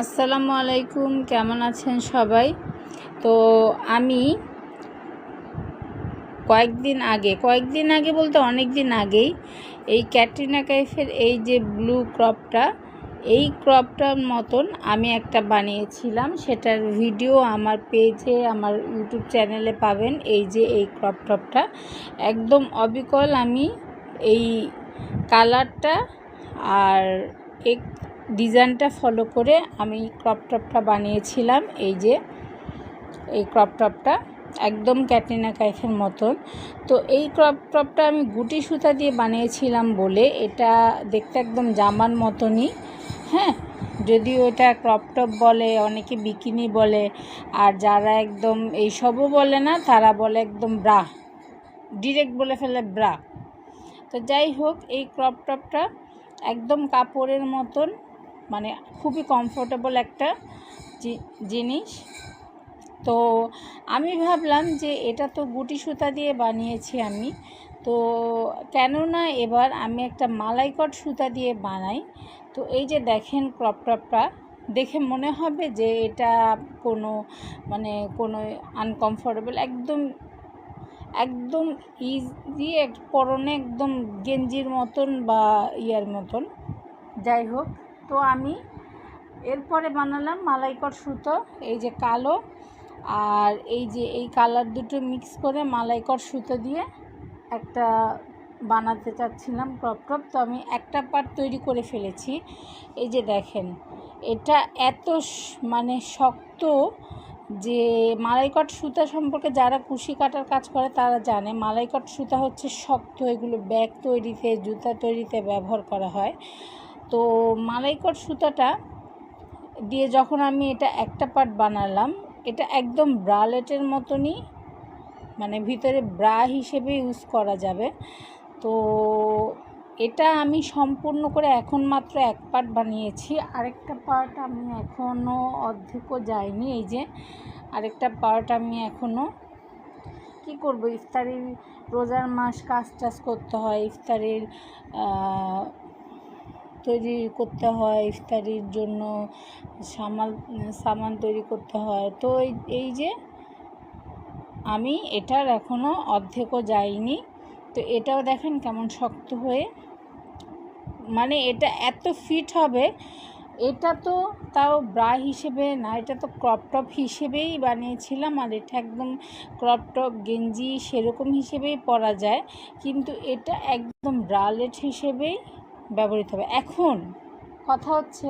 আসসালামু আলাইকুম, কেমন আছেন সবাই? তো আমি কয়েকদিন আগে বলতে অনেক দিন আগেই এই ক্যাটরিনা কাইফের এই যে ব্লু ক্রপটা, এই ক্রপটার মতন আমি একটা বানিয়েছিলাম। সেটার ভিডিও আমার পেজে, আমার ইউটিউব চ্যানেলে পাবেন। এই যে এই ক্রপ টপটা একদম অবিকল আমি এই কালারটা আর এই ডিজাইনটা ফলো করে আমি ক্রপ টপটা বানিয়েছিলাম। এই যে এই ক্রপ টপটা একদম ক্যাটরিনা কাইফের মতন। তো এই ক্রপ টপটা আমি গুটি সুতা দিয়ে বানিয়েছিলাম বলে এটা দেখতে একদম জামার মতনই। হ্যাঁ, যদিও এটা ক্রপ টপ বলে, অনেকে বিকিনি বলে, আর যারা একদম এইসবও বলে না, তারা বলে একদম ব্রা, ডিরেক্ট বলে ফেলে ব্রা। তো যাই হোক, এই ক্রপ টপটা একদম কাপড়ের মতন, মানে খুবই কমফোর্টেবল একটা জিনিস। তো আমি ভাবলাম যে এটা তো গুটি সুতা দিয়ে বানিয়েছি আমি, তো কেন না এবার আমি একটা মালাইকট সুতা দিয়ে বানাই। তো এই যে দেখেন ক্রপ টপটা দেখে মনে হবে যে এটা কোনো আনকমফোর্টেবল, একদম ইজি, পরনে একদম গেঞ্জির মতন বা ইয়ার মতন। যাই হোক, তো আমি এরপরে বানালাম মালাইকট সুতো, এই যে কালো আর এই যে এই কালার দুটো মিক্স করে মালাইকট সুতো দিয়ে একটা বানাতে চাচ্ছিলাম ক্রপ টপ। তো আমি একটা পার্ট তৈরি করে ফেলেছি। এই যে দেখেন, এটা এত শক্ত যে মালাইকট সুতা সম্পর্কে যারা কুশি কাটার কাজ করে তারা জানে মালাইকট সুতা হচ্ছে শক্ত। এগুলো ব্যাগ তৈরিতে, জুতা তৈরিতে ব্যবহার করা হয়। তো মালাইকট সুতাটা দিয়ে যখন আমি এটা একটা পার্ট বানালাম, এটা একদম ব্রালেটের মতনই, ভিতরে ব্রা হিসেবে ইউজ করা যাবে। তো এটা আমি সম্পূর্ণ করে এখন মাত্র এক পার্ট বানিয়েছি, আরেকটা পার্ট আমি এখনও অর্ধেকও যায়নি। এই যে আরেকটা পার্ট আমি এখনও কি করব, ইফতারির রোজার মাস কাজ টাজ করতে হয়, ইফতারির তৈরি করতে হয়, ইফতারির জন্য সামান তৈরি করতে হয়। তো এই যে আমি এটার এখনও অর্ধেকও যাইনি। তো এটাও দেখেন কেমন শক্ত হয়ে, এটা এত ফিট হবে। এটা তো তাও ব্রা হিসেবে না, এটা তো ক্রপ টপ হিসেবেই বানিয়েছিলাম, আর এটা একদম ক্রপ টপ গেঞ্জি সেরকম হিসেবেই পরা যায়, কিন্তু এটা একদম ব্রালেট হিসেবেই ব্যবহৃত হবে। এখন কথা হচ্ছে